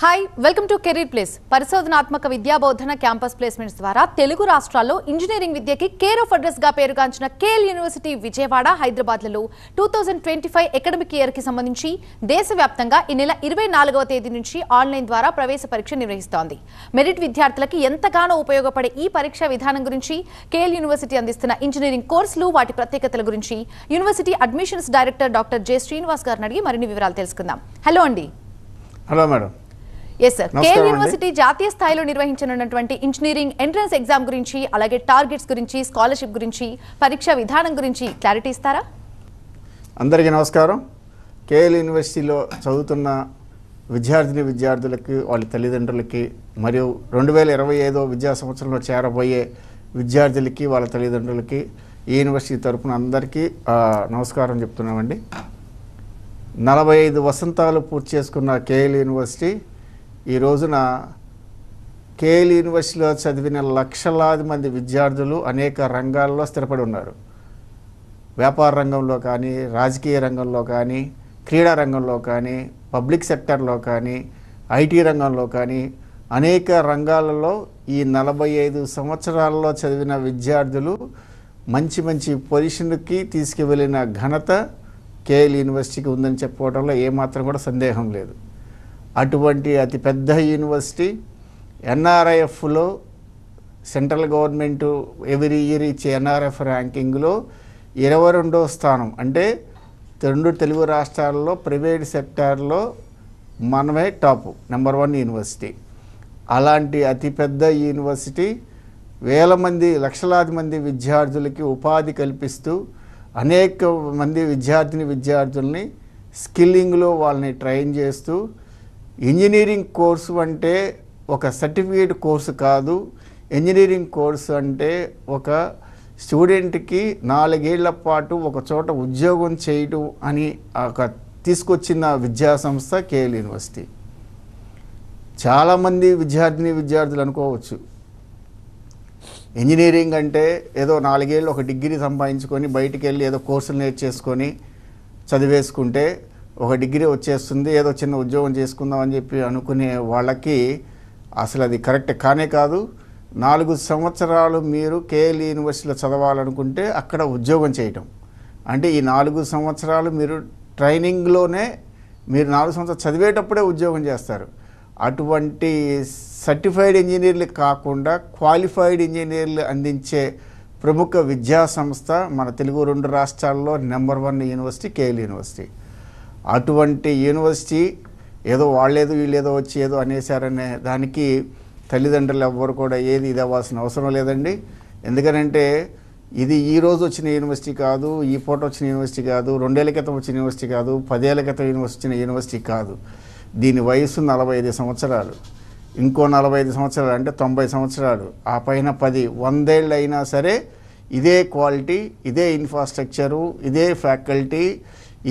Hi welcome to career place. పరిశోధనాత్మక విద్యాబోధన campus placements ద్వారా తెలుగు రాష్ట్రాల్లో ఇంజనీరింగ్ విద్యకి కేర్ ఆఫ్ అడ్రస్ గా పేరుగాంచిన కేఎల్ యూనివర్సిటీ విజయవాడ, హైదరాబాద్లలో 2025 అకాడమిక్ ఇయర్ కి సంబంధించి దేశవ్యాప్తంగా ఈ నెల 24వ తేదీ నుంచి ఆన్లైన్ ద్వారా ప్రవేశ పరీక్ష నిర్వహిస్తోంది. మెరిట్ విద్యార్థులకు ఎంతగానో ఉపయోగపడే ఈ పరీక్షా విధానం గురించి, కేఎల్ యూనివర్సిటీ అందిస్తున్న ఇంజనీరింగ్ కోర్సులు, వాటి ప్రత్యేకతల గురించి university admissions director doctor J Srinivas గారిని అడిగి మరిన్ని వివరాలు తెలుసుకుందాం. హలో అండి. Hello madam. Yes sir, KL university జాతీయ స్థాయిలో నిర్వహించనున్నటువంటి ఇంజనీరింగ్ ఎంట్రన్స్ ఎగ్జామ్ గురించి, అలాగే టార్గెట్స్ గురించి, స్కాలర్షిప్ గురించి, పరీక్షా విధానం గురించి క్లారిటీ ఇస్తారా? అందరికీ నమస్కారం. కేఎల్ యూనివర్సిటీలో చదువుతున్న విద్యార్థులకి, వాళ్ళ తల్లిదండ్రులకి, మరియు 2025 విద్యా సంవత్సరంలో చేరబోయే విద్యార్థులకి, వాళ్ళ తల్లిదండ్రులకి ఈ యూనివర్సిటీ తరఫున అందరికీ నమస్కారం చెప్తున్నామండి. 45 వసంతాలు పూర్తి చేసుకున్న కేఎల్ యూనివర్సిటీ ఈ రోజున కేఎల్ యూనివర్సిటీలో చదివిన లక్షలాది మంది విద్యార్థులు అనేక రంగాల్లో స్థిరపడి ఉన్నారు. వ్యాపార రంగంలో కానీ, రాజకీయ రంగంలో కానీ, క్రీడా రంగంలో కానీ, పబ్లిక్ సెక్టర్లో కానీ, ఐటీ రంగంలో కానీ అనేక రంగాలలో ఈ 45 సంవత్సరాల్లో చదివిన విద్యార్థులు మంచి మంచి పొజిషన్కి తీసుకువెళ్ళిన ఘనత కేఎల్ యూనివర్సిటీకి ఉందని చెప్పుకోవడంలో ఏమాత్రం కూడా సందేహం లేదు. అటువంటి అతిపెద్ద యూనివర్సిటీ ఎన్ఆర్ఐఎఫ్లో సెంట్రల్ గవర్నమెంట్ ఎవ్రీ ఇయర్ ఇచ్చే ఎన్ఆర్ఎఫ్ ర్యాంకింగ్లో 22వ స్థానం. అంటే 2 తెలుగు రాష్ట్రాల్లో ప్రైవేట్ సెక్టార్లో మనమే టాప్ నెంబర్ 1 యూనివర్సిటీ. అలాంటి అతిపెద్ద యూనివర్సిటీ వేల మంది, లక్షలాది మంది విద్యార్థులకి ఉపాధి కల్పిస్తూ అనేక మంది విద్యార్థుల్ని స్కిల్లింగ్లో వాళ్ళని ట్రైన్ చేస్తూ, ఇంజనీరింగ్ కోర్సు అంటే ఒక సర్టిఫికేట్ కోర్సు కాదు. ఇంజనీరింగ్ కోర్సు అంటే ఒక స్టూడెంట్కి 4 ఏళ్ల పాటు ఒక చోట ఉద్యోగం చేయడం అని ఒక తీసుకొచ్చిన విద్యా సంస్థ కేఎల్ యూనివర్సిటీ. చాలామంది విద్యార్థులు అనుకోవచ్చు, ఇంజనీరింగ్ అంటే ఏదో 4 ఏళ్ళు ఒక డిగ్రీ సంపాదించుకొని బయటికి వెళ్ళి ఏదో కోర్సులు నేర్చేసుకొని చదివేసుకుంటే ఒక డిగ్రీ వచ్చేస్తుంది, ఏదో చిన్న ఉద్యోగం చేసుకుందాం అని చెప్పి అనుకునే వాళ్ళకి అసలు అది కరెక్ట్ కానే కాదు. 4 సంవత్సరాలు మీరు కేఎల్ యూనివర్సిటీలో చదవాలనుకుంటే అక్కడ ఉద్యోగం చేయటం అంటే ఈ 4 సంవత్సరాలు మీరు ట్రైనింగ్లోనే మీరు 4 సంవత్సరాలు చదివేటప్పుడే ఉద్యోగం చేస్తారు. అటువంటి సర్టిఫైడ్ ఇంజనీర్లు కాకుండా క్వాలిఫైడ్ ఇంజనీర్లు అందించే ప్రముఖ విద్యా సంస్థ మన తెలుగు 2 రాష్ట్రాల్లో నెంబర్ 1 యూనివర్సిటీ కేఎల్ యూనివర్సిటీ. అటువంటి యూనివర్సిటీ ఏదో వాళ్ళేదో వీళ్ళేదో వచ్చి ఏదో అనేసారనే దానికి తల్లిదండ్రులు ఎవ్వరు కూడా ఇది అవ్వాల్సిన అవసరం లేదండి. ఎందుకనంటే ఇది ఈరోజు వచ్చిన యూనివర్సిటీ కాదు, ఈ పూట వచ్చిన యూనివర్సిటీ కాదు, 2 ఏళ్ల క్రితం వచ్చిన యూనివర్సిటీ కాదు, 10 ఏళ్ల క్రితం వచ్చిన యూనివర్సిటీ కాదు. దీని వయసు 45 సంవత్సరాలు. ఇంకో 45 సంవత్సరాలు అంటే 90 సంవత్సరాలు. ఆ పైన 10, 100 ఏళ్ళు అయినా సరే ఇదే క్వాలిటీ, ఇదే ఇన్ఫ్రాస్ట్రక్చరు, ఇదే ఫ్యాకల్టీ,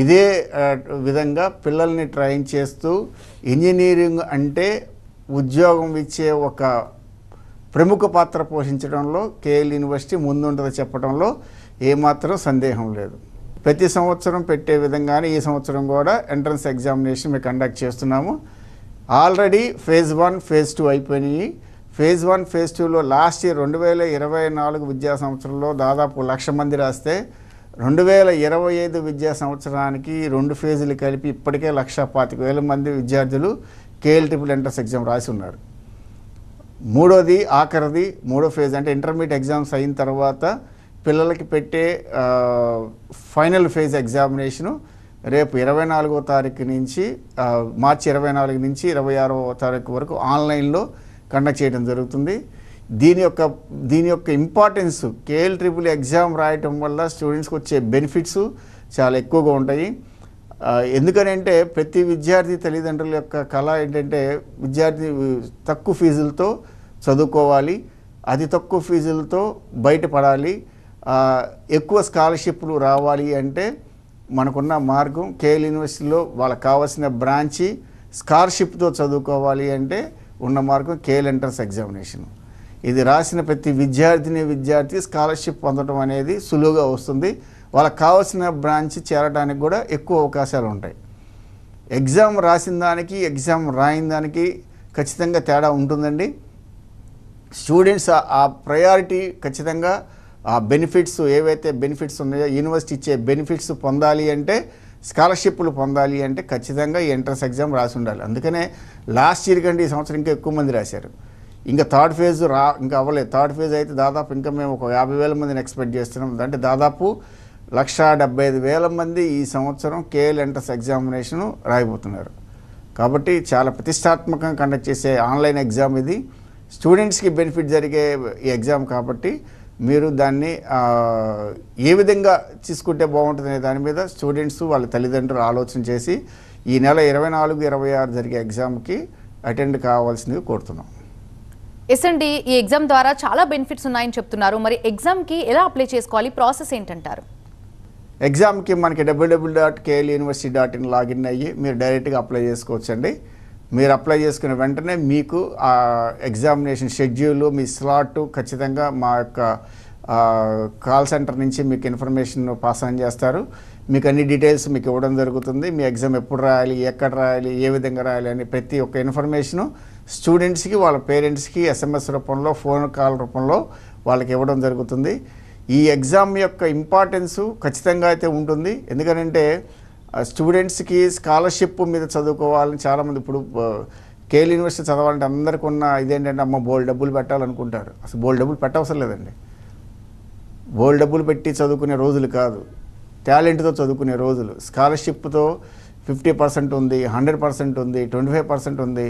ఇదే విధంగా పిల్లల్ని ట్రైన్ చేస్తూ ఇంజనీరింగ్ అంటే ఉద్యోగం ఇచ్చే ఒక ప్రముఖ పాత్ర పోషించడంలో కేఎల్ యూనివర్సిటీ ముందుంటుంది చెప్పడంలో ఏమాత్రం సందేహం లేదు. ప్రతి సంవత్సరం పెట్టే విధంగానే ఈ సంవత్సరం కూడా ఎంట్రన్స్ ఎగ్జామినేషన్ మేము కండక్ట్ చేస్తున్నాము. ఆల్రెడీ ఫేజ్ 1, ఫేజ్ 2 అయిపోయినాయి. ఫేజ్ 1, ఫేజ్ 2లో లాస్ట్ ఇయర్ 2024 విద్యా సంవత్సరంలో దాదాపు 1,00,000 మంది రాస్తే 2025 విద్యా సంవత్సరానికి 2 ఫేజులు కలిపి ఇప్పటికే 1,25,000 మంది విద్యార్థులు కేఎల్ ట్రిపుల్ ఎంట్రన్స్ ఎగ్జామ్ రాసి ఉన్నారు. మూడో ఫేజ్ అంటే ఇంటర్మీడియట్ ఎగ్జామ్స్ అయిన తర్వాత పిల్లలకి పెట్టే ఫైనల్ ఫేజ్ ఎగ్జామినేషను రేపు 24వ తారీఖు నుంచి మార్చి 24 నుంచి 26వ తారీఖు వరకు ఆన్లైన్లో కండక్ట్ చేయడం జరుగుతుంది. దీని యొక్క ఇంపార్టెన్స్, కేఎల్ ట్రిపుల్ ఎగ్జామ్ రాయటం వల్ల స్టూడెంట్స్కి వచ్చే బెనిఫిట్స్ చాలా ఎక్కువగా ఉంటాయి. ఎందుకనంటే ప్రతి విద్యార్థి తల్లిదండ్రుల యొక్క కళ ఏంటంటే విద్యార్థి తక్కువ ఫీజులతో చదువుకోవాలి, అతి తక్కువ ఫీజులతో బయటపడాలి, ఎక్కువ స్కాలర్షిప్లు రావాలి. అంటే మనకున్న మార్గం కేఎల్ యూనివర్సిటీలో వాళ్ళకి కావాల్సిన బ్రాంచి స్కాలర్షిప్తో చదువుకోవాలి అంటే ఉన్న మార్గం కేఎల్ ఎంట్రన్స్ ఎగ్జామినేషన్. ఇది రాసిన ప్రతి విద్యార్థి స్కాలర్షిప్ పొందడం అనేది సులువుగా వస్తుంది. వాళ్ళకి కావాల్సిన బ్రాంచ్ చేరడానికి కూడా ఎక్కువ అవకాశాలు ఉంటాయి. ఎగ్జామ్ రాసిన దానికి ఎగ్జామ్ రాయిన దానికి ఖచ్చితంగా తేడా ఉంటుందండి. స్టూడెంట్స్ ఆ ప్రయారిటీ ఖచ్చితంగా ఆ బెనిఫిట్స్ ఏవైతే బెనిఫిట్స్ ఉన్నాయో యూనివర్సిటీ ఇచ్చే బెనిఫిట్స్ పొందాలి అంటే, స్కాలర్షిప్లు పొందాలి అంటే ఖచ్చితంగా ఈ ఎంట్రన్స్ ఎగ్జామ్ రాసి ఉండాలి. అందుకనే లాస్ట్ ఇయర్ కంటే ఈ సంవత్సరం ఇంకా ఎక్కువ మంది రాశారు. ఇంకా థర్డ్ ఫేజ్ ఇంకా అవ్వలేదు. థర్డ్ ఫేజ్ అయితే దాదాపు ఇంకా మేము ఒక 50,000 మందిని ఎక్స్పెక్ట్ చేస్తున్నాం. అంటే దాదాపు 1,75,000 మంది ఈ సంవత్సరం కేఎల్ ఎంట్రన్స్ ఎగ్జామినేషన్ రాయబోతున్నారు. కాబట్టి చాలా ప్రతిష్టాత్మకంగా కండక్ట్ చేసే ఆన్లైన్ ఎగ్జామ్ ఇది. స్టూడెంట్స్కి బెనిఫిట్ జరిగే ఈ ఎగ్జామ్ కాబట్టి మీరు దాన్ని ఏ విధంగా తీసుకుంటే బాగుంటుందనే దాని మీద స్టూడెంట్స్ వాళ్ళ తల్లిదండ్రులు ఆలోచన చేసి ఈ నెల 24, 26 జరిగే ఎగ్జామ్కి అటెండ్ కావాల్సిందిగా కోరుతున్నాం. ఎస్ అండి, ఈ ఎగ్జామ్ ద్వారా చాలా బెనిఫిట్స్ ఉన్నాయని చెప్తున్నారు. మరి ఎగ్జామ్కి ఎలా అప్లై చేసుకోవాలి, ప్రాసెస్ ఏంటంటారు? ఎగ్జామ్కి మనకి www.kluniversity.in లాగిన్ అయ్యి మీరు డైరెక్ట్గా అప్లై చేసుకోవచ్చండి. మీరు అప్లై చేసుకున్న వెంటనే మీకు ఆ ఎగ్జామినేషన్ షెడ్యూల్, మీ స్లాట్ ఖచ్చితంగా మా యొక్క కాల్ సెంటర్ నుంచి మీకు ఇన్ఫర్మేషన్ పాస్ ఆన్ చేస్తారు. మీకు అన్ని డీటెయిల్స్ మీకు ఇవ్వడం జరుగుతుంది. మీ ఎగ్జామ్ ఎప్పుడు రాయాలి, ఎక్కడ రాయాలి, ఏ విధంగా రాయాలి అని ప్రతి ఒక్క ఇన్ఫర్మేషను స్టూడెంట్స్కి, వాళ్ళ పేరెంట్స్కి SMS రూపంలో, ఫోన్ కాల్ రూపంలో వాళ్ళకి ఇవ్వడం జరుగుతుంది. ఈ ఎగ్జామ్ యొక్క ఇంపార్టెన్సు ఖచ్చితంగా అయితే ఉంటుంది. ఎందుకంటే స్టూడెంట్స్కి స్కాలర్షిప్ మీద చదువుకోవాలని చాలామంది ఇప్పుడు కేఎల్ యూనివర్సిటీ చదవాలంటే అందరికీ ఉన్న ఇదేంటంటే అమ్మ బోల్డ్ డబ్బులు పెట్టాలనుకుంటారు. అసలు బోల్డ్ డబ్బులు పెట్టవసరం లేదండి. బోల్డ్ డబ్బులు పెట్టి చదువుకునే రోజులు కాదు, టాలెంట్తో చదువుకునే రోజులు. స్కాలర్షిప్తో 50% ఉంది, 100% ఉంది, 25% ఉంది.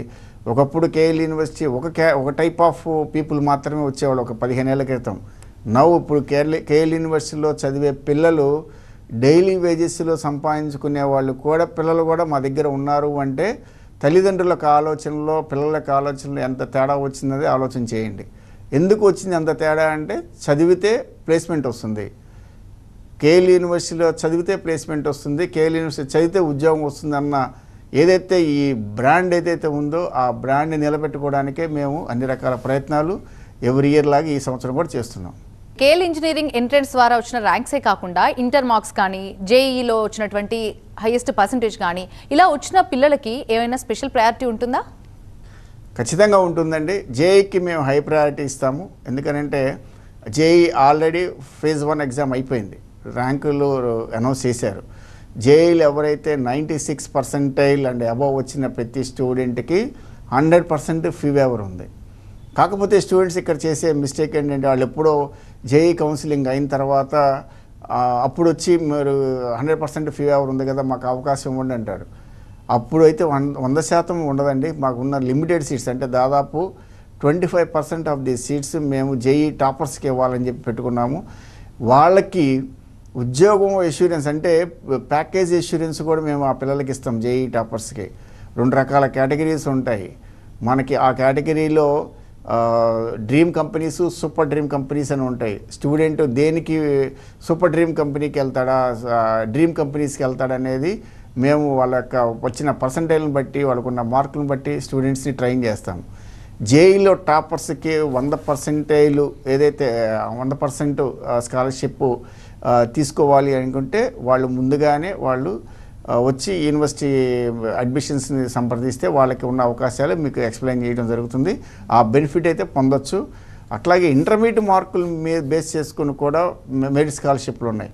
ఒకప్పుడు కేఎల్ యూనివర్సిటీ ఒక టైప్ ఆఫ్ పీపుల్ మాత్రమే వచ్చేవాళ్ళు ఒక 15 ఏళ్ల క్రితం. ఇప్పుడు కేఎల్ యూనివర్సిటీలో చదివే పిల్లలు డైలీ వేజెస్లో సంపాదించుకునే వాళ్ళు కూడా పిల్లలు కూడా మా దగ్గర ఉన్నారు అంటే తల్లిదండ్రులకు ఆలోచనలో, పిల్లలకు ఆలోచనలో ఎంత తేడా వచ్చిందనేది ఆలోచన చేయండి. ఎందుకు వచ్చింది అంత తేడా అంటే చదివితే ప్లేస్మెంట్ వస్తుంది. కేఎల్ యూనివర్సిటీలో చదివితే ప్లేస్మెంట్ వస్తుంది, కేఎల్ యూనివర్సిటీ చదివితే ఉద్యోగం వస్తుందన్న ఏదైతే ఈ బ్రాండ్ ఏదైతే ఉందో ఆ బ్రాండ్ని నిలబెట్టుకోవడానికే మేము అన్ని రకాల ప్రయత్నాలు ఎవ్రీ ఇయర్ లాగా ఈ సంవత్సరం కూడా చేస్తున్నాం. కేఎల్ ఇంజనీరింగ్ ఎంట్రన్స్ ద్వారా వచ్చిన ర్యాంక్సే కాకుండా ఇంటర్ మార్క్స్ కానీ, జేఈలో వచ్చినటువంటి హైయెస్ట్ పర్సంటేజ్ కానీ ఇలా వచ్చిన పిల్లలకి ఏమైనా స్పెషల్ ప్రయారిటీ ఉంటుందా? ఖచ్చితంగా ఉంటుందండి. జేఈకి మేము హై ప్రయారిటీ ఇస్తాము. ఎందుకనంటే జేఈ ఆల్రెడీ ఫేజ్ 1 ఎగ్జామ్ అయిపోయింది, ర్యాంకులు అనౌన్స్ చేశారు. జేఈలు ఎవరైతే 96% అండ్ అబవ్ వచ్చిన ప్రతి స్టూడెంట్కి 100% ఫీ వేవర్ ఉంది. కాకపోతే స్టూడెంట్స్ ఇక్కడ చేసే మిస్టేక్ ఏంటంటే వాళ్ళు ఎప్పుడో జేఈ కౌన్సిలింగ్ అయిన తర్వాత అప్పుడు వచ్చి మీరు 100% ఫీ వేవర్ ఉంది కదా మాకు అవకాశం ఇవ్వండి అంటారు. అప్పుడు అయితే 100% ఉండదండి. మాకున్న లిమిటెడ్ సీట్స్ అంటే దాదాపు 25% ఆఫ్ ది సీట్స్ మేము జేఈ టాపర్స్కి ఇవ్వాలని చెప్పి పెట్టుకున్నాము. వాళ్ళకి ఉద్యోగం ఎష్యూరెన్స్ అంటే ప్యాకేజ్ ఎష్యూరెన్స్ కూడా మేము ఆ పిల్లలకి ఇస్తాం. జేఈ టాపర్స్కి 2 రకాల కేటగిరీస్ ఉంటాయి మనకి. ఆ కేటగిరీలో dream companies, super dream companies అని ఉంటాయి. స్టూడెంట్ దేనికి సూపర్ డ్రీమ్ కంపెనీకి వెళ్తాడా, డ్రీమ్ కంపెనీస్కి వెళ్తాడా అనేది మేము వాళ్ళ యొక్క వచ్చిన పర్సంటైల్ని బట్టి, వాళ్ళకున్న మార్కులను బట్టి స్టూడెంట్స్ని ట్రైన్ చేస్తాం. జేఈలో టాపర్స్కి 100% ఏదైతే 100% స్కాలర్షిప్ తీసుకోవాలి అనుకుంటే వాళ్ళు ముందుగానే వాళ్ళు వచ్చి యూనివర్సిటీ అడ్మిషన్స్ని సంప్రదిస్తే వాళ్ళకి ఉన్న అవకాశాలు మీకు ఎక్స్ప్లెయిన్ చేయడం జరుగుతుంది. ఆ బెనిఫిట్ అయితే పొందొచ్చు. అట్లాగే ఇంటర్మీడియట్ మార్కులు మీద బేస్ చేసుకుని కూడా మెరిట్ స్కాలర్షిప్లు ఉన్నాయి.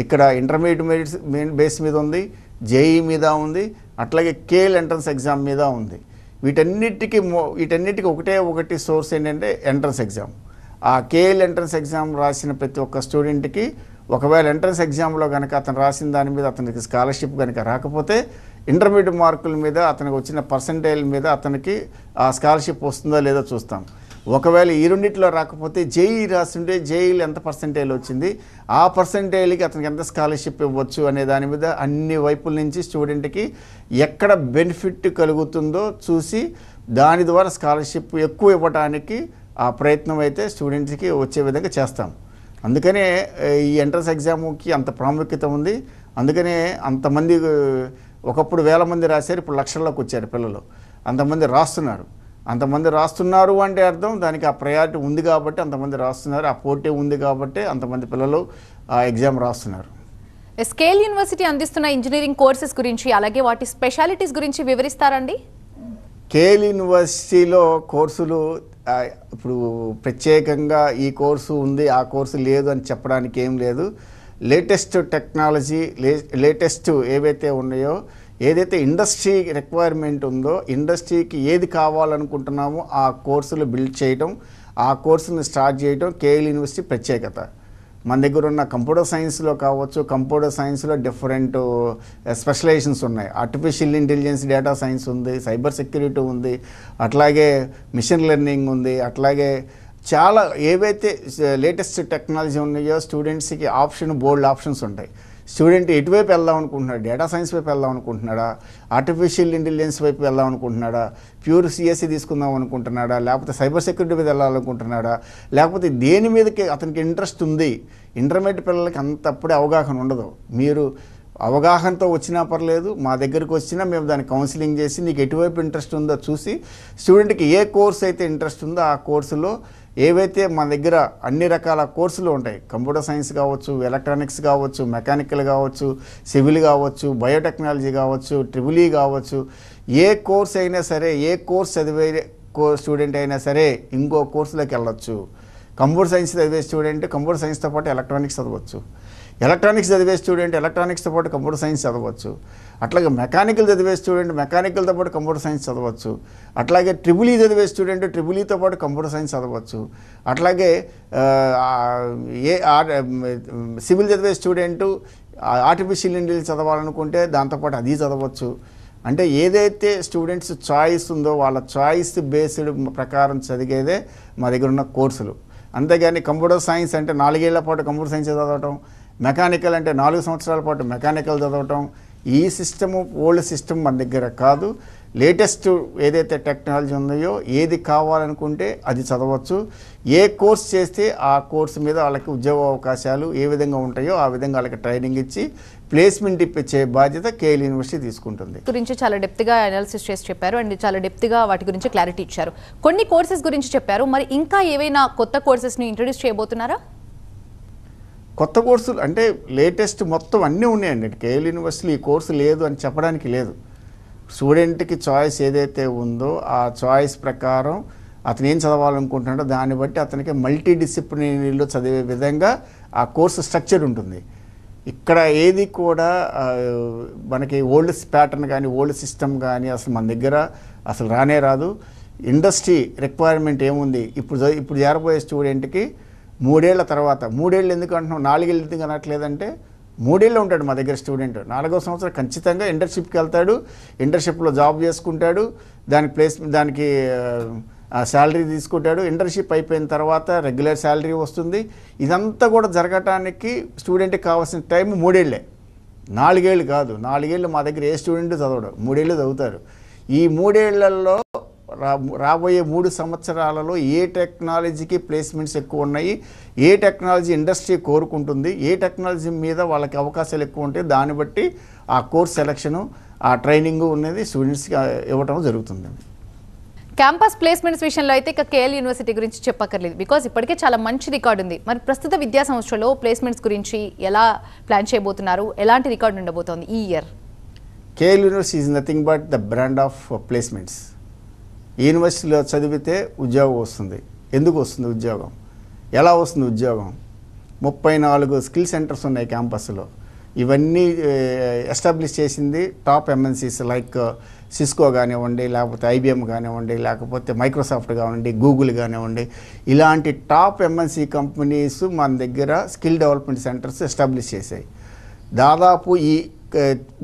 ఇక్కడ ఇంటర్మీడియట్ మెరిట్ బేస్ మీద ఉంది, జేఈ మీద ఉంది, అట్లాగే కేఎల్ ఎంట్రన్స్ ఎగ్జామ్ మీద ఉంది. వీటన్నిటికీ ఒకటి సోర్స్ ఏంటంటే ఎంట్రన్స్ ఎగ్జామ్. ఆ కేఎల్ ఎంట్రన్స్ ఎగ్జామ్ రాసిన ప్రతి ఒక్క స్టూడెంట్కి ఒకవేళ ఎంట్రన్స్ ఎగ్జామ్లో కనుక అతను రాసిన దాని మీద అతనికి స్కాలర్షిప్ కనుక రాకపోతే ఇంటర్మీడియట్ మార్కుల మీద అతనికి వచ్చిన పర్సంటైల్ మీద అతనికి ఆ స్కాలర్షిప్ వస్తుందో లేదో చూస్తాం. ఒకవేళ ఈ రెండిట్లో రాకపోతే జేఈ రాస్తుంటే జేఈలో ఎంత పర్సంటైల్ వచ్చింది, ఆ పర్సంటైల్కి అతనికి ఎంత స్కాలర్షిప్ ఇవ్వచ్చు అనే దాని మీద అన్ని వైపుల నుంచి స్టూడెంట్కి ఎక్కడ బెనిఫిట్ కలుగుతుందో చూసి దాని ద్వారా స్కాలర్షిప్ ఎక్కువ ఇవ్వడానికి ఆ ప్రయత్నం అయితే స్టూడెంట్స్కి వచ్చే విధంగా చేస్తాం. అందుకనే ఈ ఎంట్రన్స్ ఎగ్జామ్కి అంత ప్రాముఖ్యత ఉంది. అందుకనే అంతమంది ఒకప్పుడు 1000 మంది రాశారు, ఇప్పుడు లక్షల్లోకి వచ్చారు పిల్లలు. అంతమంది రాస్తున్నారు అంటే అర్థం దానికి ఆ ప్రయారిటీ ఉంది కాబట్టి అంతమంది రాస్తున్నారు, ఆ పోటీ ఉంది కాబట్టి అంతమంది పిల్లలు ఆ ఎగ్జామ్ రాస్తున్నారు. స్కేల్ యూనివర్సిటీ అందిస్తున్న ఇంజనీరింగ్ కోర్సెస్ గురించి అలాగే వాటి స్పెషాలిటీస్ గురించి వివరిస్తారండి? కేఎల్ యూనివర్సిటీలో కోర్సులు ఇప్పుడు ప్రత్యేకంగా ఈ కోర్సు ఉంది ఆ కోర్సు లేదు అని చెప్పడానికి ఏం లేదు. లేటెస్ట్ టెక్నాలజీ లేటెస్ట్ ఏవైతే ఉన్నాయో, ఏదైతే ఇండస్ట్రీ రిక్వైర్మెంట్ ఉందో, ఇండస్ట్రీకి ఏది కావాలనుకుంటున్నామో ఆ కోర్సులు బిల్డ్ చేయడం, ఆ కోర్సును స్టార్ట్ చేయడం కేఎల్ యూనివర్సిటీ ప్రత్యేకత. మన దగ్గర ఉన్న కంప్యూటర్ సైన్స్లో కావచ్చు, కంప్యూటర్ సైన్స్లో డిఫరెంట్ స్పెషలైజేషన్స్ ఉన్నాయి. ఆర్టిఫిషియల్ ఇంటెలిజెన్స్, డేటా సైన్స్ ఉంది, సైబర్ సెక్యూరిటీ ఉంది, అట్లాగే మిషన్ లెర్నింగ్ ఉంది, అట్లాగే చాలా ఏవైతే లేటెస్ట్ టెక్నాలజీ ఉన్నాయో స్టూడెంట్స్కి బోల్డ్ ఆప్షన్స్ ఉంటాయి. స్టూడెంట్ ఎటువైపు వెళ్దాం అనుకుంటున్నాడు? డేటా సైన్స్ వైపు వెళ్దాం అనుకుంటున్నాడా, ఆర్టిఫిషియల్ ఇంటెలిజెన్స్ వైపు వెళ్దాం అనుకుంటున్నాడా, ప్యూర్ సిఎస్సి తీసుకుందాం అనుకుంటున్నాడా, లేకపోతే సైబర్ సెక్యూరిటీ మీద వెళ్ళాలనుకుంటున్నాడా, లేకపోతే దేని మీదకి అతనికి ఇంట్రెస్ట్ ఉంది? ఇంటర్మీడియట్ పిల్లలకి అంతప్పుడే అవగాహన ఉండదు. మీరు అవగాహనతో వచ్చినా పర్లేదు, మా దగ్గరికి వచ్చినా మేము దాన్ని కౌన్సిలింగ్ చేసి నీకు ఎటువైపు ఇంట్రెస్ట్ ఉందో చూసి స్టూడెంట్కి ఏ కోర్స్ అయితే ఇంట్రెస్ట్ ఉందో ఆ కోర్సులో ఏవైతే మన దగ్గర అన్ని రకాల కోర్సులు ఉంటాయి, కంప్యూటర్ సైన్స్ కావచ్చు, ఎలక్ట్రానిక్స్ కావచ్చు, మెకానికల్ కావచ్చు, సివిల్ కావచ్చు, బయోటెక్నాలజీ కావచ్చు, ట్రిపుల్ ఈ కావచ్చు, ఏ కోర్స్ అయినా సరే, ఏ కోర్స్ చదివే స్టూడెంట్ అయినా సరే ఇంకో కోర్సులోకి వెళ్ళొచ్చు. కంప్యూటర్ సైన్స్ చదివే స్టూడెంట్ కంప్యూటర్ సైన్స్తో పాటు ఎలక్ట్రానిక్స్ చదవచ్చు, ఎలక్ట్రానిక్స్ చదివే స్టూడెంట్ ఎలక్ట్రానిక్స్తో పాటు కంప్యూటర్ సైన్స్ చదవచ్చు, అట్లాగే మెకానికల్ చదివే స్టూడెంట్ మెకానికల్తో పాటు కంప్యూటర్ సైన్స్ చదవచ్చు, అట్లాగే ట్రిపుల్ ఈ చదివే స్టూడెంట్ ట్రిపుల్ ఈతో పాటు కంప్యూటర్ సైన్స్ చదవచ్చు, అట్లాగే సివిల్ చదివే స్టూడెంటు ఆర్టిఫిషియల్ ఇంటెలిజెన్స్ చదవాలనుకుంటే దాంతోపాటు అది చదవచ్చు. అంటే ఏదైతే స్టూడెంట్స్ చాయిస్ ఉందో వాళ్ళ చాయిస్ బేస్డ్ ప్రకారం చదివేదే మా దగ్గర ఉన్న కోర్సులు. అంతేగాని కంప్యూటర్ సైన్స్ అంటే 4 ఏళ్ల పాటు కంప్యూటర్ సైన్స్ చదవటం, మెకానికల్ అంటే 4 సంవత్సరాల పాటు మెకానికల్ చదవటం, ఈ సిస్టము ఓల్డ్ సిస్టమ్ మన దగ్గర కాదు. లేటెస్ట్ ఏదైతే టెక్నాలజీ ఉన్నాయో ఏది కావాలనుకుంటే అది చదవచ్చు. ఏ కోర్స్ చేస్తే ఆ కోర్సు మీద వాళ్ళకి ఉద్యోగ అవకాశాలు ఏ విధంగా ఉంటాయో ఆ విధంగా వాళ్ళకి ట్రైనింగ్ ఇచ్చి ప్లేస్మెంట్ ఇప్పించే బాధ్యత కేఎల్ యూనివర్సిటీ తీసుకుంటుంది. గురించి చాలా డెప్త్గా అనాలిసిస్ చేసి చెప్పారు అండ్ చాలా డెప్త్గా వాటి గురించి క్లారిటీ ఇచ్చారు. కొన్ని కోర్సెస్ గురించి చెప్పారు, మరి ఇంకా ఏవైనా కొత్త కోర్సెస్ని ఇంట్రడ్యూస్ చేయబోతున్నారా? కొత్త కోర్సులు అంటే లేటెస్ట్ మొత్తం అన్నీ ఉన్నాయండి. కేఎల్ యూనివర్సిటీలో ఈ కోర్సు లేదు అని చెప్పడానికి లేదు. స్టూడెంట్కి చాయిస్ ఏదైతే ఉందో ఆ చాయిస్ ప్రకారం అతను ఏం చదవాలనుకుంటున్నాడో దాన్ని బట్టి అతనికి మల్టీ డిసిప్లినరీలో చదివే విధంగా ఆ కోర్సు స్ట్రక్చర్ ఉంటుంది. ఇక్కడ ఏది కూడా మనకి ఓల్డ్ ప్యాటర్న్ కానీ ఓల్డ్ సిస్టమ్ కానీ అసలు మన దగ్గర అసలు రానే రాదు. ఇండస్ట్రీ రిక్వైర్మెంట్ ఏముంది, ఇప్పుడు చేరబోయే స్టూడెంట్కి 3 ఏళ్ల తర్వాత, 3 ఏళ్ళు ఎందుకు అంటున్నాం, 4 ఏళ్ళు ఎందుకు అనట్లేదంటే 3 ఏళ్ళు ఉంటాడు మా దగ్గర స్టూడెంట్. 4వ సంవత్సరం ఖచ్చితంగా ఇంటర్న్షిప్కి వెళ్తాడు, ఇంటర్న్షిప్లో జాబ్ చేసుకుంటాడు, దానికి శాలరీ తీసుకుంటాడు. ఇంటర్న్షిప్ అయిపోయిన తర్వాత రెగ్యులర్ శాలరీ వస్తుంది. ఇదంతా కూడా జరగటానికి స్టూడెంట్కి కావాల్సిన టైం 3 ఏళ్ళే, 4 ఏళ్ళు కాదు. 4 ఏళ్ళు మా దగ్గర ఏ స్టూడెంట్ చదవడు, 3 ఏళ్ళు చదువుతారు. ఈ 3 ఏళ్లలో రాబోయే 3 సంవత్సరాలలో ఏ టెక్నాలజీకి ప్లేస్మెంట్స్ ఎక్కువ ఉన్నాయి, ఏ టెక్నాలజీ ఇండస్ట్రీ కోరుకుంటుంది, ఏ టెక్నాలజీ మీద వాళ్ళకి అవకాశాలు ఎక్కువ ఉంటాయి, దాన్ని బట్టి ఆ కోర్స్ సెలక్షను ఆ ట్రైనింగ్ అనేది స్టూడెంట్స్కి ఇవ్వటం జరుగుతుంది. క్యాంపస్ ప్లేస్మెంట్స్ విషయంలో అయితే ఇక కేఎల్ యూనివర్సిటీ గురించి చెప్పక్కర్లేదు, బికాజ్ ఇప్పటికే చాలా మంచి రికార్డు ఉంది. మరి ప్రస్తుత విద్యా సంవత్సరంలో ప్లేస్మెంట్స్ గురించి ఎలా ప్లాన్ చేయబోతున్నారు, ఎలాంటి రికార్డు ఉండబోతోంది ఈ year? KL university is nothing but the brand of placements. యూనివర్సిటీలో చదివితే ఉద్యోగం వస్తుంది. ఎందుకు వస్తుంది ఉద్యోగం, ఎలా వస్తుంది ఉద్యోగం? 34 స్కిల్ సెంటర్స్ ఉన్నాయి క్యాంపస్లో. ఇవన్నీ ఎస్టాబ్లిష్ చేసింది టాప్ ఎంఎన్సీస్ లైక్ సిస్కో కానివ్వండి, లేకపోతే ఐబిఎం కానివ్వండి, లేకపోతే మైక్రోసాఫ్ట్ కానివ్వండి, గూగుల్ కానివ్వండి, ఇలాంటి టాప్ ఎంఎన్సీ కంపెనీస్ మన దగ్గర స్కిల్ డెవలప్మెంట్ సెంటర్స్ ఎస్టాబ్లిష్ చేశాయి. దాదాపు ఈ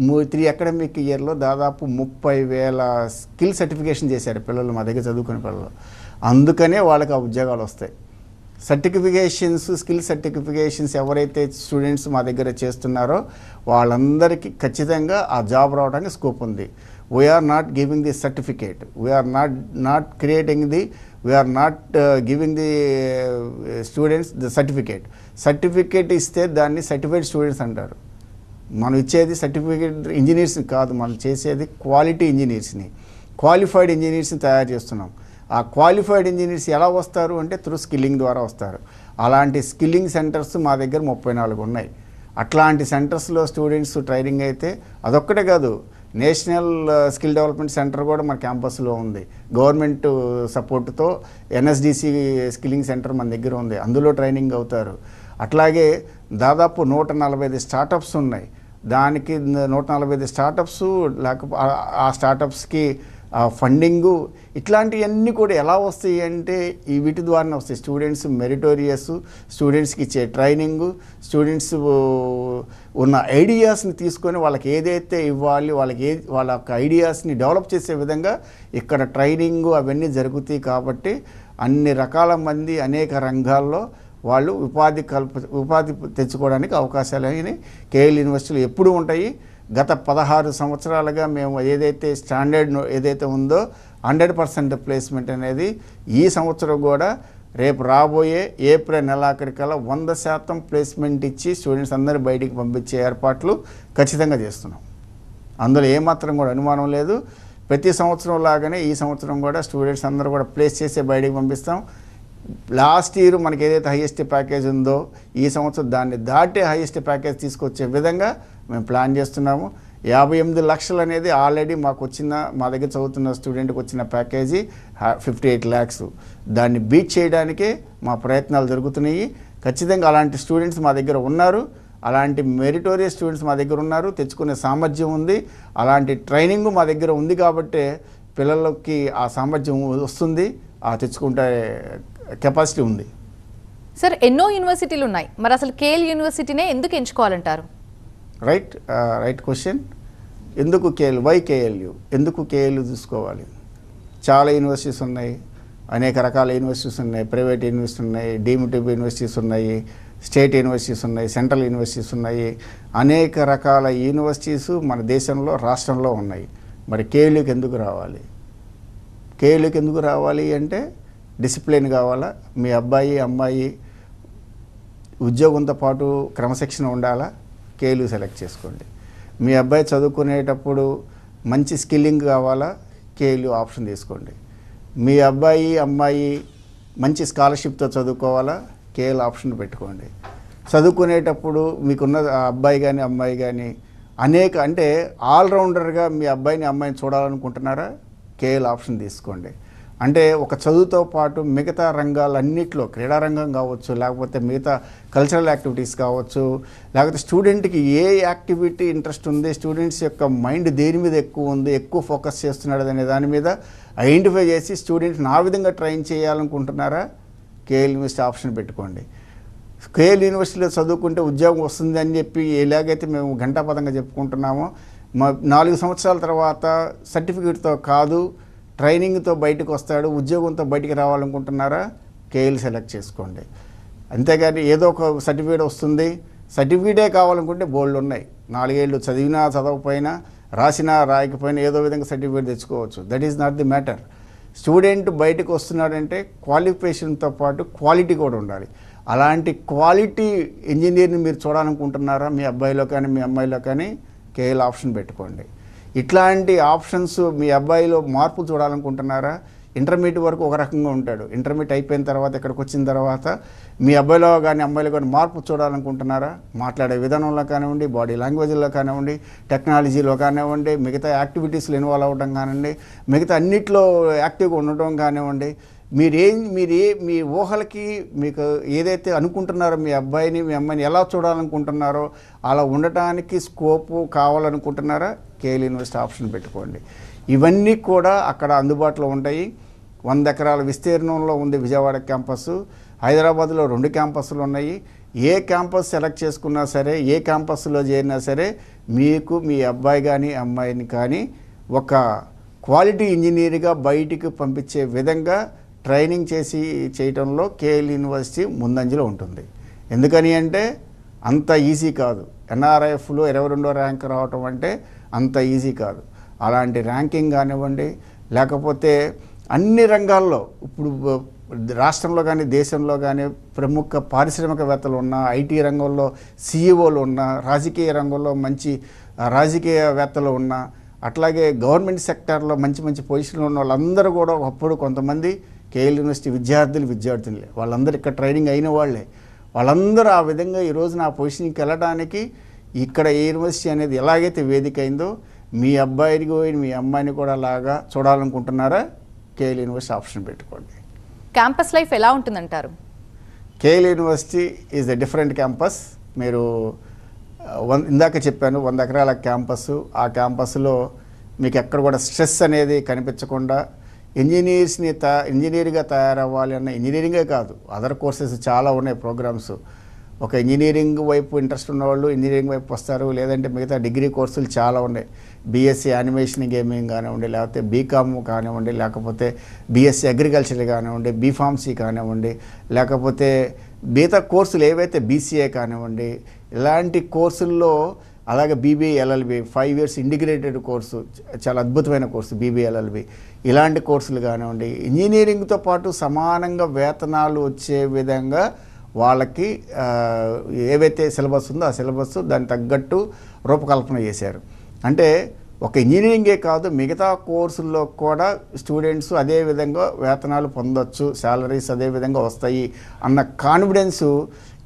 3 అకాడమిక్ ఇయర్లో దాదాపు 30,000 స్కిల్ సర్టిఫికేషన్ చేశారు పిల్లలు మా దగ్గర చదువుకునే పిల్లలు. అందుకనే వాళ్ళకి ఆ ఉద్యోగాలు వస్తాయి. సర్టిఫికేషన్స్, స్కిల్ సర్టిఫికేషన్స్ ఎవరైతే స్టూడెంట్స్ మా దగ్గర చేస్తున్నారో వాళ్ళందరికీ ఖచ్చితంగా ఆ జాబ్ రావడానికి స్కోప్ ఉంది. We're not giving the certificate, we're not creating the, we're not giving the students the certificate ఇస్తే దాన్ని సర్టిఫైడ్ స్టూడెంట్స్ అంటారు. మనం ఇచ్చేది సర్టిఫికేట్ ఇంజనీర్స్ని కాదు, మనం చేసేది క్వాలిటీ ఇంజనీర్స్ని, క్వాలిఫైడ్ ఇంజనీర్స్ని తయారు చేస్తున్నాం. ఆ క్వాలిఫైడ్ ఇంజనీర్స్ ఎలా వస్తారు అంటే త్రూ స్కిల్లింగ్ ద్వారా వస్తారు. అలాంటి స్కిల్లింగ్ సెంటర్స్ మా దగ్గర 34 ఉన్నాయి. అట్లాంటి సెంటర్స్లో స్టూడెంట్స్ ట్రైనింగ్ అయితే అదొక్కటే కాదు, నేషనల్ స్కిల్ డెవలప్మెంట్ సెంటర్ కూడా మన క్యాంపస్లో ఉంది. గవర్నమెంట్ సపోర్ట్తో ఎన్ఎస్డిసి స్కిల్లింగ్ సెంటర్ మన దగ్గర ఉంది, అందులో ట్రైనింగ్ అవుతారు. అట్లాగే దాదాపు 145 స్టార్టప్స్ ఉన్నాయి. దానికి 145 స్టార్టప్స్ లేకపోతే ఆ స్టార్టప్స్కి ఫండింగు ఇట్లాంటివన్నీ కూడా ఎలా వస్తాయి అంటే వీటి ద్వారానే వస్తాయి. స్టూడెంట్స్ మెరిటోరియస్, స్టూడెంట్స్కి ఇచ్చే ట్రైనింగు, స్టూడెంట్స్ ఉన్న ఐడియాస్ని తీసుకొని వాళ్ళకి ఏదైతే ఇవ్వాలి, వాళ్ళ యొక్క ఐడియాస్ని డెవలప్ చేసే విధంగా ఇక్కడ ట్రైనింగు అవన్నీ జరుగుతాయి. కాబట్టి అన్ని రకాల మంది అనేక రంగాల్లో వాళ్ళు ఉపాధి తెచ్చుకోవడానికి అవకాశాలు అని కేఎల్ యూనివర్సిటీలు ఎప్పుడూ ఉంటాయి. గత 16 సంవత్సరాలుగా మేము ఏదైతే స్టాండర్డ్ ఏదైతే ఉందో 100% ప్లేస్మెంట్ అనేది ఈ సంవత్సరం కూడా రేపు రాబోయే ఏప్రిల్ నెలాఖరికల్లా 100% ప్లేస్మెంట్ ఇచ్చి స్టూడెంట్స్ అందరూ బయటికి పంపించే ఏర్పాట్లు ఖచ్చితంగా చేస్తున్నాం. అందులో ఏమాత్రం కూడా అనుమానం లేదు. ప్రతి సంవత్సరం లాగానే ఈ సంవత్సరం కూడా స్టూడెంట్స్ అందరూ కూడా ప్లేస్ చేసే బయటికి పంపిస్తాం. లాస్ట్ ఇయర్ మనకి ఏదైతే హైయెస్ట్ ప్యాకేజ్ ఉందో ఈ సంవత్సరం దాన్ని దాటే హైయెస్ట్ ప్యాకేజ్ తీసుకొచ్చే విధంగా మేము ప్లాన్ చేస్తున్నాము. 58 లక్షలు అనేది ఆల్రెడీ మా దగ్గర చదువుతున్న స్టూడెంట్కి వచ్చిన ప్యాకేజీ 58 lakhs. దాన్ని బీట్ చేయడానికే మా ప్రయత్నాలు జరుగుతున్నాయి. ఖచ్చితంగా అలాంటి స్టూడెంట్స్ మా దగ్గర ఉన్నారు, అలాంటి మెరిటోరియస్ స్టూడెంట్స్ మా దగ్గర ఉన్నారు, తెచ్చుకునే సామర్థ్యం ఉంది, అలాంటి ట్రైనింగ్ మా దగ్గర ఉంది. కాబట్టి పిల్లలకి ఆ సామర్థ్యం వస్తుంది, ఆ తెచ్చుకుంటే కెపాసిటీ ఉంది. సార్, ఎన్నో యూనివర్సిటీలు ఉన్నాయి, మరి అసలు కేఎల్ యూనివర్సిటీనే ఎందుకు ఎంచుకోవాలంటారు? Right question. ఎందుకు కేఎల్, వై కేఎల్యు, ఎందుకు కేఎల్యు తీసుకోవాలి? చాలా యూనివర్సిటీస్ ఉన్నాయి, అనేక రకాల యూనివర్సిటీస్ ఉన్నాయి, ప్రైవేట్ యూనివర్సిటీస్ ఉన్నాయి, డీమ్డ్ యూనివర్సిటీస్ ఉన్నాయి, స్టేట్ యూనివర్సిటీస్ ఉన్నాయి, సెంట్రల్ యూనివర్సిటీస్ ఉన్నాయి, అనేక రకాల యూనివర్సిటీస్ మన దేశంలో రాష్ట్రంలో ఉన్నాయి. మరి కేఎల్యుకి ఎందుకు రావాలి? కేఎల్యుకి ఎందుకు రావాలి అంటే డిసిప్లిన్ కావాలా, మీ అబ్బాయి అమ్మాయి ఉద్యోగంతో పాటు క్రమశిక్షణ ఉండాలా, కేఎల్యు సెలెక్ట్ చేసుకోండి. మీ అబ్బాయి చదువుకునేటప్పుడు మంచి స్కిల్లింగ్ కావాలా, కేఎల్యు ఆప్షన్ తీసుకోండి. మీ అబ్బాయి అమ్మాయి మంచి స్కాలర్షిప్తో చదువుకోవాలా, కేఎల్ ఆప్షన్ పెట్టుకోండి. చదువుకునేటప్పుడు మీకున్న అబ్బాయి కానీ అమ్మాయి కానీ అంటే ఆల్రౌండర్గా మీ అబ్బాయిని అమ్మాయిని చూడాలనుకుంటున్నారా, కేఎల్ ఆప్షన్ తీసుకోండి. అంటే ఒక చదువుతో పాటు మిగతా రంగాలన్నింటిలో, క్రీడా రంగం కావచ్చు, లేకపోతే మిగతా కల్చరల్ యాక్టివిటీస్ కావచ్చు, లేకపోతే స్టూడెంట్కి ఏ యాక్టివిటీ ఇంట్రెస్ట్ ఉంది, స్టూడెంట్స్ యొక్క మైండ్ దేని మీద ఎక్కువ ఉంది, ఎక్కువ ఫోకస్ చేస్తున్నాడు అనే దాని మీద ఐడెంటిఫై చేసి స్టూడెంట్స్ని ఆ విధంగా ట్రైన్ చేయాలనుకుంటున్నారా, కేఎల్ యూనివర్సిటీ ఆప్షన్ పెట్టుకోండి. కేఎల్ యూనివర్సిటీలో చదువుకుంటే ఉద్యోగం వస్తుంది అని చెప్పి ఎలాగైతే మేము ఘంటాపథంగా చెప్పుకుంటున్నామో, 4 సంవత్సరాల తర్వాత సర్టిఫికేట్తో కాదు ట్రైనింగ్తో బయటకు వస్తాడు, ఉద్యోగంతో బయటికి రావాలనుకుంటున్నారా, కేఎల్ సెలెక్ట్ చేసుకోండి. అంతేగాని ఏదో ఒక సర్టిఫికేట్ వస్తుంది, సర్టిఫికేటే కావాలనుకుంటే బోల్డ్ ఉన్నాయి. 4 ఏళ్ళు చదివినా చదవకపోయినా, రాసినా రాయకపోయినా ఏదో విధంగా సర్టిఫికేట్ తెచ్చుకోవచ్చు. That is not the matter. Student బయటకు వస్తున్నాడంటే క్వాలిఫికేషన్తో పాటు క్వాలిటీ కూడా ఉండాలి. అలాంటి క్వాలిటీ ఇంజనీర్ని మీరు చూడాలనుకుంటున్నారా, మీ అబ్బాయిలో కానీ మీ అమ్మాయిలో కానీ, కేఎల్ ఆప్షన్ పెట్టుకోండి. ఇట్లాంటి ఆప్షన్స్ మీ అబ్బాయిలో మార్పు చూడాలనుకుంటున్నారా, ఇంటర్మీడియట్ వరకు ఒక రకంగా ఉంటాడు, ఇంటర్మీడియట్ అయిపోయిన తర్వాత ఇక్కడికి వచ్చిన తర్వాత మీ అబ్బాయిలో కానీ అమ్మాయిలో కానీ మార్పు చూడాలనుకుంటున్నారా, మాట్లాడే విధానంలో కానివ్వండి, బాడీ లాంగ్వేజ్లో కానివ్వండి, టెక్నాలజీలో కానివ్వండి, మిగతా యాక్టివిటీస్లో ఇన్వాల్వ్ అవ్వడం కానివ్వండి, మిగతా అన్నిట్లో యాక్టివ్గా ఉండటం కానివ్వండి, మీ ఊహలకి మీకు ఏదైతే అనుకుంటున్నారో, మీ అబ్బాయిని మీ అమ్మాయిని ఎలా చూడాలనుకుంటున్నారో అలా ఉండటానికి స్కోపు కావాలనుకుంటున్నారా, కేఎల్ యూనివర్సిటీ ఆప్షన్ పెట్టుకోండి. ఇవన్నీ కూడా అక్కడ అందుబాటులో ఉంటాయి. 100 ఎకరాల విస్తీర్ణంలో ఉంది విజయవాడ క్యాంపస్. హైదరాబాద్లో 2 క్యాంపస్లు ఉన్నాయి. ఏ క్యాంపస్ సెలెక్ట్ చేసుకున్నా సరే, ఏ క్యాంపస్లో చేరినా సరే, మీకు మీ అబ్బాయి కానీ అమ్మాయిని కానీ ఒక క్వాలిటీ ఇంజనీర్గా బయటికి పంపించే విధంగా ట్రైనింగ్ చేయటంలో కేఎల్ యూనివర్సిటీ ముందంజలో ఉంటుంది. ఎందుకని అంటే అంత ఈజీ కాదు. ఎన్ఆర్ఐఎఫ్లో 22వ ర్యాంక్ రావటం అంటే అంత ఈజీ కాదు. అలాంటి ర్యాంకింగ్ కానివ్వండి, లేకపోతే అన్ని రంగాల్లో ఇప్పుడు రాష్ట్రంలో కానీ దేశంలో కానీ ప్రముఖ పారిశ్రామికవేత్తలు ఉన్న, ఐటీ రంగంలో సీఈఓలు ఉన్న, రాజకీయ రంగంలో మంచి రాజకీయవేత్తలు ఉన్న, అట్లాగే గవర్నమెంట్ సెక్టార్లో మంచి మంచి పొజిషన్లో ఉన్న వాళ్ళందరూ కూడా ఒకప్పుడు కొంతమంది కేఎల్ యూనివర్సిటీ విద్యార్థులే. వాళ్ళందరూ ఇక్కడ ట్రైనింగ్ అయిన వాళ్ళే. వాళ్ళందరూ ఆ విధంగా ఈరోజు నా పొజిషన్కి వెళ్ళడానికి ఇక్కడ ఏ యూనివర్సిటీ అనేది ఎలాగైతే వేదిక అయిందో మీ అబ్బాయిని మీ అమ్మాయిని కూడా అలాగా చూడాలనుకుంటున్నారా, కేఎల్ యూనివర్సిటీ ఆప్షన్ పెట్టుకోండి. క్యాంపస్ లైఫ్ ఎలా ఉంటుందంటారు? KL university is a different campus. మీరు ఇందాక చెప్పాను 100 ఎకరాల క్యాంపస్. ఆ క్యాంపస్లో మీకు ఎక్కడ కూడా స్ట్రెస్ అనేది కనిపించకుండా ఇంజనీర్గా తయారవ్వాలి అన్న ఇంజనీరింగే కాదు, అదర్ కోర్సెస్ చాలా ఉన్నాయి ప్రోగ్రామ్స్. ఒక ఇంజనీరింగ్ వైపు ఇంట్రెస్ట్ ఉన్నవాళ్ళు ఇంజనీరింగ్ వైపు వస్తారు, లేదంటే మిగతా డిగ్రీ కోర్సులు చాలా ఉన్నాయి. బీఎస్సీ యానిమేషన్ గేమింగ్ కానివ్వండి, లేకపోతే బీకామ్ కానివ్వండి, లేకపోతే బీఎస్సీ అగ్రికల్చర్ కానివ్వండి, బీఫార్మసీ కానివ్వండి, లేకపోతే మిగతా కోర్సులు ఏవైతే బీసీఏ కానివ్వండి, ఇలాంటి కోర్సుల్లో అలాగే BBA LLB 5 years integrated course, చాలా అద్భుతమైన కోర్సు బీబీఏ ఎల్ఎల్బి. ఇలాంటి కోర్సులు కానివ్వండి, ఇంజనీరింగ్తో పాటు సమానంగా వేతనాలు వచ్చే విధంగా వాళ్ళకి ఏవైతే సిలబస్ ఉందో ఆ సిలబస్ దానికి తగ్గట్టు రూపకల్పన చేశారు. అంటే ఒక ఇంజనీరింగే కాదు, మిగతా కోర్సుల్లో కూడా స్టూడెంట్స్ అదే విధంగా వేతనాలు పొందొచ్చు, శాలరీస్ అదే విధంగా వస్తాయి అన్న కాన్ఫిడెన్సు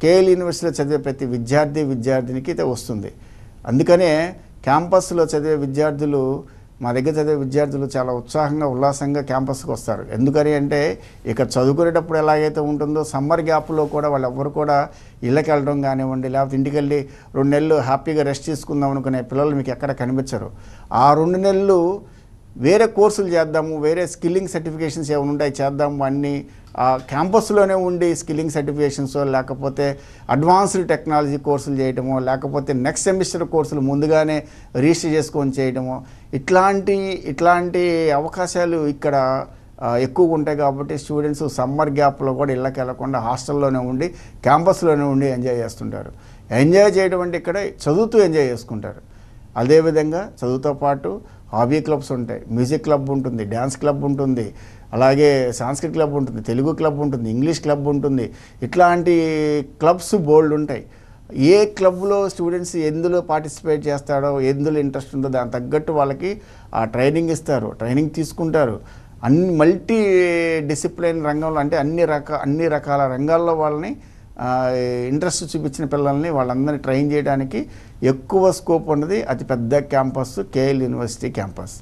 కేఎల్ యూనివర్సిటీలో చదివే ప్రతి విద్యార్థినికి అయితే వస్తుంది. అందుకనే క్యాంపస్లో చదివే విద్యార్థులు, మా దగ్గర చదివే విద్యార్థులు చాలా ఉత్సాహంగా ఉల్లాసంగా క్యాంపస్కి వస్తారు. ఎందుకని అంటే ఇక్కడ చదువుకునేటప్పుడు ఎలాగైతే ఉంటుందో సమ్మర్ గ్యాప్లో కూడా వాళ్ళు ఎవ్వరు కూడా ఇళ్ళకి వెళ్ళడం కానివ్వండి, లేకపోతే ఇంటికి వెళ్ళి 2 నెలలు హ్యాపీగా రెస్ట్ తీసుకుందాం అనుకునే పిల్లలు మీకు ఎక్కడ కనిపించరు. ఆ 2 నెలలు వేరే కోర్సులు చేద్దాము, వేరే స్కిల్లింగ్ సర్టిఫికేషన్స్ ఏమైనా ఉంటాయి చేద్దాము అన్నీ క్యాంపస్లోనే ఉండి స్కిల్లింగ్ సర్టిఫికేషన్స్, లేకపోతే అడ్వాన్స్డ్ టెక్నాలజీ కోర్సులు చేయడమో, లేకపోతే నెక్స్ట్ సెమిస్టర్ కోర్సులు ముందుగానే రిజిస్టర్ చేసుకొని చేయడమో, ఇట్లాంటి అవకాశాలు ఇక్కడ ఎక్కువగా ఉంటాయి. కాబట్టి స్టూడెంట్స్ సమ్మర్ గ్యాప్లో కూడా ఇళ్ళకి వెళ్ళకుండా హాస్టల్లోనే ఉండి క్యాంపస్లోనే ఉండి ఎంజాయ్ చేస్తుంటారు. ఎంజాయ్ చేయడం అంటే ఇక్కడ చదువుతూ ఎంజాయ్ చేసుకుంటారు. అదేవిధంగా చదువుతో పాటు హాబీ క్లబ్స్ ఉంటాయి, మ్యూజిక్ క్లబ్ ఉంటుంది, డ్యాన్స్ క్లబ్ ఉంటుంది, అలాగే సాంస్క్రిట్ క్లబ్ ఉంటుంది, తెలుగు క్లబ్ ఉంటుంది, ఇంగ్లీష్ క్లబ్ ఉంటుంది. ఇట్లాంటి క్లబ్స్ బోల్డ్ ఉంటాయి. ఏ క్లబ్లో స్టూడెంట్స్ ఎందులో పార్టిసిపేట్ చేస్తాడో, ఎందులో ఇంట్రెస్ట్ ఉందో దానికి తగ్గట్టు వాళ్ళకి ఆ ట్రైనింగ్ ఇస్తారు, ట్రైనింగ్ తీసుకుంటారు. మల్టీ డిసిప్లిన్ రంగంలో అంటే అన్ని రకాల రంగాల్లో వాళ్ళని ఇంట్రెస్ట్ చూపించిన పిల్లల్ని వాళ్ళందరినీ ట్రైన్ చేయడానికి ఎక్కువ స్కోప్ ఉన్నది అతి పెద్ద క్యాంపస్ కేఎల్ యూనివర్సిటీ క్యాంపస్.